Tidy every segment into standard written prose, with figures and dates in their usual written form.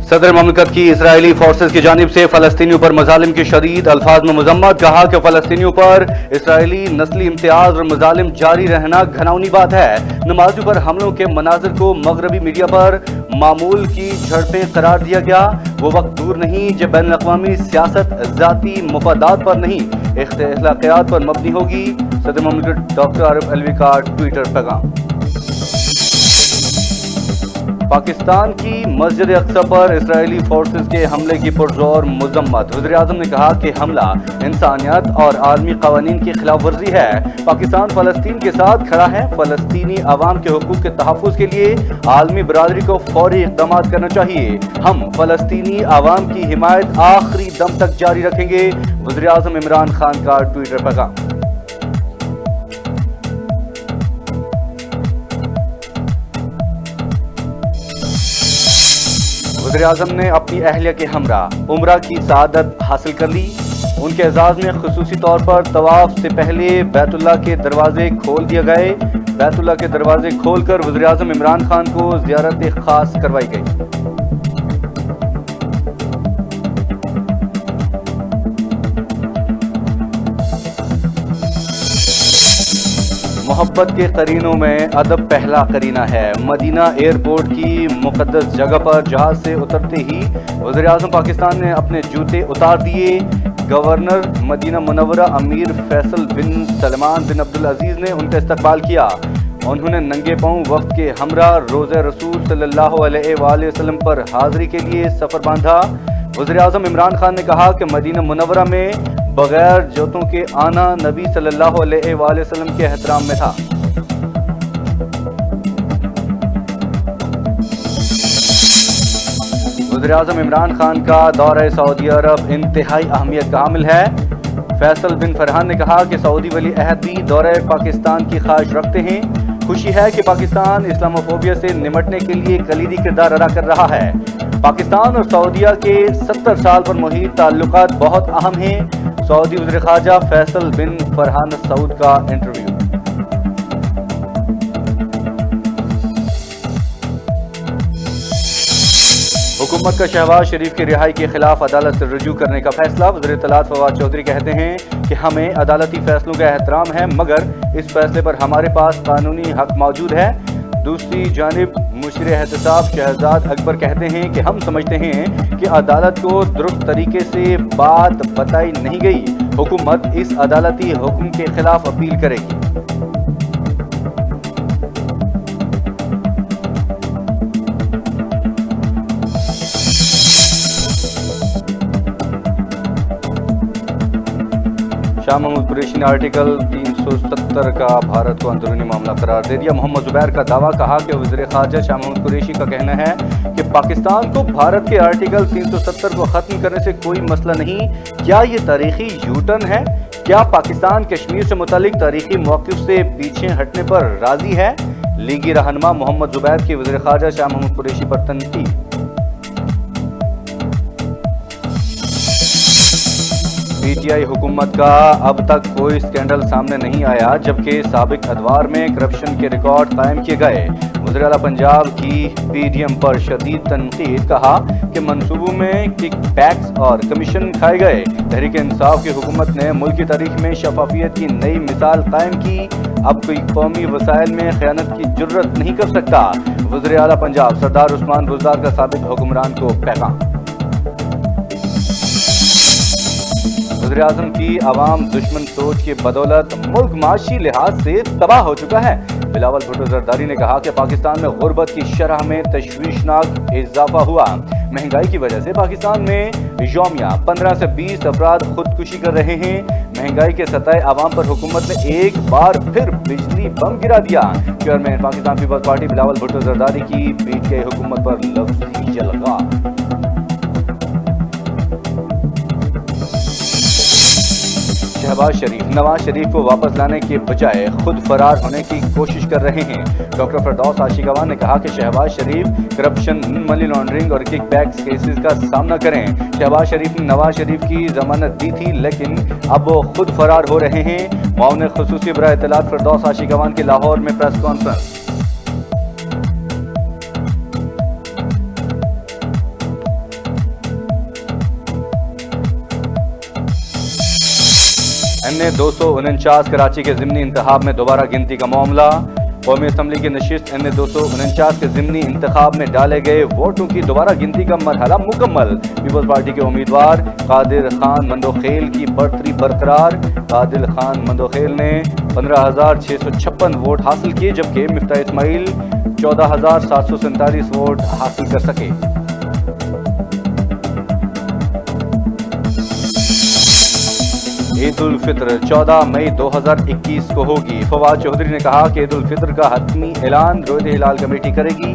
सदर ममलकत की Israeli forces की जानिब से फलस्तीनियों पर मजालिम की शदीद अल्फाज में मजम्मत। कहा कि फलस्तीनियों पर इसराइली नस्ली इम्तियाज और मजालिम जारी रहना घिनौनी बात है। नमाजियों पर हमलों के मनाजिर को मगरबी मीडिया पर मामूल की झड़पें करार दिया गया। वो वक्त दूर नहीं जब बैन अक़वामी सियासत ज़ाती मुफादात पर नहीं अखलाक़ियात पर मबनी होगी। सदर ममलकत डॉक्टर आरिफ अलवी का ट्विटर पैगाम। पाकिस्तान की मस्जिद अक्सा पर इसराइली फोर्सेस के हमले की पुरजोर मजम्मत। वज़ीर आज़म ने कहा कि हमला इंसानियत और आलमी क़वानीन की खिलाफ वर्जी है। पाकिस्तान फ़लस्तीन के साथ खड़ा है। फ़लस्तीनी अवाम के हुकूक़ के तहफ़्फ़ुज़ के लिए आलमी बरादरी को फ़ौरी इक़दामात करना चाहिए। हम फ़लस्तीनी अवाम की हिमायत आखिरी दम तक जारी रखेंगे। वज़ीर आज़म इमरान खान का ट्विटर पैगाम। वज़ीर आज़म ने अपनी अहलिया के हमरा उम्रा की सआदत हासिल कर ली। उनके एजाज़ में खुसूसी तौर पर तवाफ से पहले बैतुल्लाह के दरवाजे खोल दिए गए। बैतुल्लाह के दरवाजे खोलकर वज़ीर आज़म इमरान खान को ज़ियारत खास करवाई गई। मोहब्बत के करीनों में अदब पहला करीना है। मदीना एयरपोर्ट की मुक़द्दस जगह पर जहाज से उतरते ही वज़ीर आज़म पाकिस्तान ने अपने जूते उतार दिए। गवर्नर मदीना मुनव्वरा अमीर फैसल बिन सलमान बिन अब्दुल अजीज़ ने उनका इस्तकबाल किया। उन्होंने नंगे पांव वक्त के हमरा रोज़े रसूल सल्लल्लाहु अलैहि वसल्लम पर हाज़िरी के लिए सफ़र बांधा। वज़ीर आज़म इमरान खान ने कहा कि मदीना मुनव्वरा में बगैर जूतों के आना नबी सल्लल्लाहु अलैहि वसल्लम के एहतराम में था। वज़ीर आज़म इमरान खान का दौरा सऊदी अरब इंतहाई अहमियत का हामिल है। फैसल बिन फरहान ने कहा कि सऊदी वली अहद भी दौरे पाकिस्तान की ख्वाहिश रखते हैं। खुशी है कि पाकिस्तान इस्लामोफोबिया से निमटने के लिए कलीदी किरदार अदा कर रहा है। पाकिस्तान और सऊदीया के 70 साल पर मुहीत ताल्लुकात बहुत अहम हैं। सऊदी वज़ीर ख़ारजा फैसल बिन फरहान सऊद का इंटरव्यू। हुकूमत का शहबाज शरीफ की रिहाई के खिलाफ अदालत से रुजू करने का फैसला। वज़ीर इत्तलात फवाद चौधरी कहते हैं कि हमें अदालती फैसलों का एहतराम है, मगर इस फैसले पर हमारे पास कानूनी हक मौजूद है। दूसरी जानिब मुशीर एहतसाब शहजाद अकबर कहते हैं कि हम समझते हैं कि अदालत को दुरुस्त तरीके से बात बताई नहीं गई। हुकूमत इस अदालती हुक्म के खिलाफ अपील करेगी। शाह महमूद कुरैशी ने आर्टिकल 370 का भारत को अंदरूनी मामला करार दे दिया। मोहम्मद जुबैर का दावा। कहा कि वज़ीर ख़ारजा शाह महमूद कुरैशी का कहना है कि पाकिस्तान को भारत के आर्टिकल 370 को ख़त्म करने से कोई मसला नहीं। क्या ये तारीखी यूटर्न है? क्या पाकिस्तान कश्मीर से मुतालिक तारीखी मौक़िफ़ से पीछे हटने पर राज़ी है? लीगी रहनुमा मोहम्मद जुबैर की वज़ीर ख़ारजा शाह महमूद कुरैशी पर तनकीद। पीटीआई हुकूमत का अब तक कोई स्कैंडल सामने नहीं आया, जबकि साबिक अदवार में करप्शन के रिकॉर्ड कायम किए गए। वज़ीर आला पंजाब की पीडीएम पर शदीद तनकीद। कहा कि मंसूबों में किक बैक्स और कमीशन खाए गए। तहरीक इंसाफ की हुकूमत ने मुल्क की तारीख में शफाफियत की नई मिसाल कायम की। अब कोई कौमी वसाइल में खयानत की जुर्रत नहीं कर सकता। वज़ीर आला पंजाब सरदार उस्मान बुज़दार का साबिक हुक्मरान को पैगाम। वज़ीर आज़म की आवाम दुश्मन सोच की बदौलत मुल्क माशी लिहाज से तबाह हो चुका है। बिलावल भुट्टो जरदारी ने कहा कि पाकिस्तान में गुर्बत की शरह में तशवीशनाक इजाफा हुआ। महंगाई की वजह से पाकिस्तान में यौमिया 15 से 20 अफराद खुदकुशी कर रहे हैं। महंगाई के सताए आवाम पर हुकूमत ने एक बार फिर बिजली बम गिरा दिया। चेयरमैन पाकिस्तान पीपल्स पार्टी बिलावल भुट्टो जरदारी की पीटीआई हुकूमत पर लफ्ज़ी जलगा। शहबाज शरीफ नवाज शरीफ को वापस लाने के बजाय खुद फरार होने की कोशिश कर रहे हैं। डॉक्टर फरदौस आशिकवान ने कहा कि शहबाज शरीफ करप्शन, मनी लॉन्ड्रिंग और किक बैक्स केसेस का सामना करें। शहबाज शरीफ ने नवाज शरीफ की जमानत दी थी, लेकिन अब वो खुद फरार हो रहे हैं। मुआविन खुसूसी बराए इत्तलात फरदौस आशिकवान की लाहौर में प्रेस कॉन्फ्रेंस। NA 249 कराची के ज़िमनी इंतखाब में दोबारा गिनती का मामला। कौमी असम्बली की नशिस्त NA 249 के ज़िमनी इंतखाब में डाले गए वोटों की दोबारा गिनती का मरहला मुकम्मल। पीपल्स पार्टी के उम्मीदवार कादिर खान मंदोखेल की बढ़तरी बरकरार। कादिर खान मंदोखेल ने 15,656 वोट हासिल किए, जबकि मिफ्ता इस्माइल 14,747 वोट हासिल कर सके। ईद उल फित्र 14 मई 2021 को होगी। फवाद चौधरी ने कहा कि ईद उल फित्र का हतमी ऐलान रोज़े हिलाल कमेटी करेगी।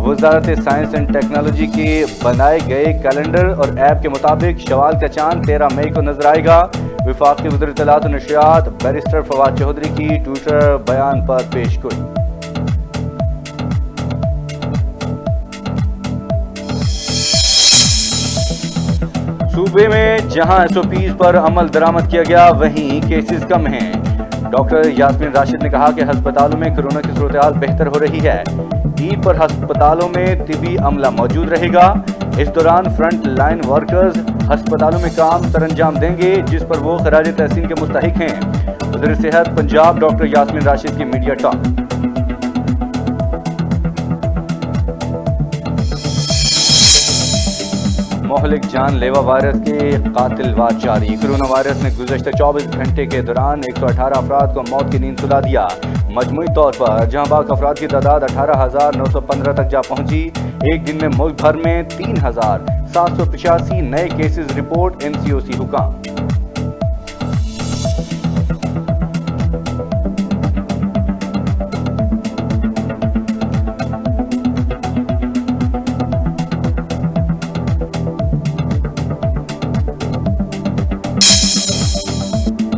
वजारत साइंस एंड टेक्नोलॉजी के बनाए गए कैलेंडर और ऐप के मुताबिक शवाल का चांद 13 मई को नजर आएगा। वफाकी वज़ीर इत्तलात और नशरियात बैरिस्टर फवाद चौधरी की ट्विटर बयान पर पेशगोई। सूबे में जहां SOPs पर अमल दरामद किया गया, वहीं केसेस कम हैं। डॉक्टर यास्मीन राशिद ने कहा कि हस्पतालों में कोरोना की सूरत-ए-हाल बेहतर हो रही है। ईद पर हस्पतालों में तिबी अमला मौजूद रहेगा। इस दौरान फ्रंट लाइन वर्कर्स हस्पतालों में काम सरंजाम देंगे, जिस पर वो खराज तहसीन के मुस्तहिक हैं। वज़ीर सेहत पंजाब डॉक्टर यास्मीन राशिद की मीडिया टॉक। मोहलिक जानलेवा वायरस के कातिलवार जारी। कोरोना वायरस ने गुज़श्ता 24 घंटे के दौरान 118 अफराद को मौत की नींद सुला दिया। मजमूई तौर पर जहां बाक अफराद की तादाद 18,915 तक जा पहुंची। एक दिन में मुल्क भर में 3,785 नए केसेस रिपोर्ट। NCOC हुकाम।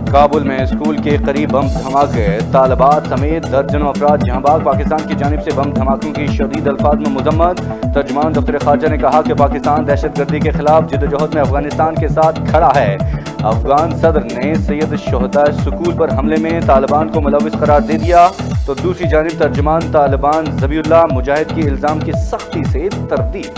काबुल में स्कूल के करीब बम धमाके, तालिबात समेत दर्जनों अफराद जहांबाग। पाकिस्तान की जानिब से बम धमाकों की शदीद अल्फाज में मजम्मत। तर्जुमान दफ्तर खारजा ने कहा कि पाकिस्तान दहशतगर्दी के खिलाफ जिद्दोजहद में अफगानिस्तान के साथ खड़ा है। अफगान सदर ने सैयद शोहदा स्कूल पर हमले में तालिबान को मुलविस करार दे दिया, तो दूसरी जानिब तर्जुमान तालिबान ज़बीउल्लाह मुजाहिद के इल्ज़ाम की सख्ती से तरदीद।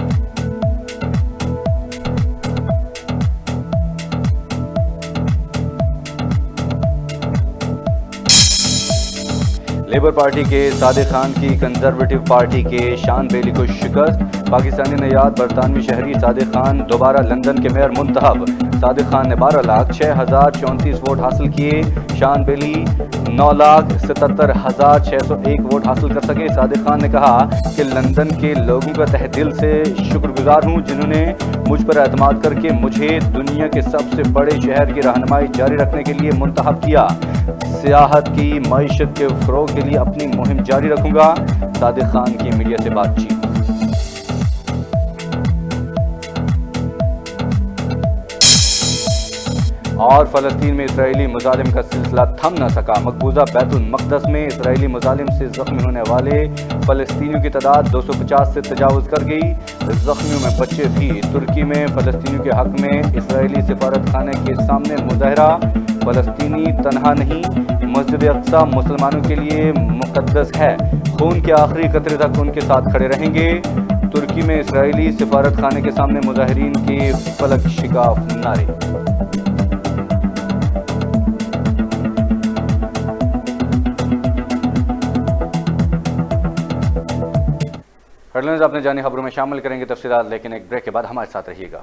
लेबर पार्टी के सादिक खान की कंजर्वेटिव पार्टी के शान बेली को शिकस्त। पाकिस्तानी नयाद बरतानवी शहरी सादिक खान दोबारा लंदन के मेयर मुंतखब। सादिक खान ने 12,06,034 वोट हासिल किए। शान बेली 9,77,601 वोट हासिल कर सके। सादिक खान ने कहा कि लंदन के लोगों का तहे दिल से शुक्रगुजार हूँ, जिन्होंने मुझ पर एतमाद करके मुझे दुनिया के सबसे बड़े शहर की रहनुमाई जारी रखने के लिए मुंतखब किया। सियाहत की मईशत के फ़रोग़ के लिए अपनी मुहिम जारी रखूंगा। सादिक खान की मीडिया से बातचीत। और फ़लस्तीन में इसराइली मुजालिम का सिलसिला थम न सका। मकबूजा बैतुल मक़दस में इसराइली मुजालिम से ज़ख्मी होने वाले फ़लस्तीनियों की तादाद 250 से तजावुज़ कर गई। ज़ख्मियों में बच्चे भी। तुर्की में फ़लस्तीनियों के हक़ में इसराइली सिफारत खाने के सामने मुज़ाहरा। फ़लस्तीनी तनहा नहीं, मस्जिद अक़सा मुसलमानों के लिए मुक़द्दस है। खून के आखिरी कतरे तक उनके साथ खड़े रहेंगे। तुर्की में इसराइली सिफारत खाने के सामने मुजाहिरीन के फलक शिकाफ नारे। हेडलाइंस अपने जानी खबरों में शामिल करेंगे तफसीलात, लेकिन एक ब्रेक के बाद हमारे साथ रहिएगा।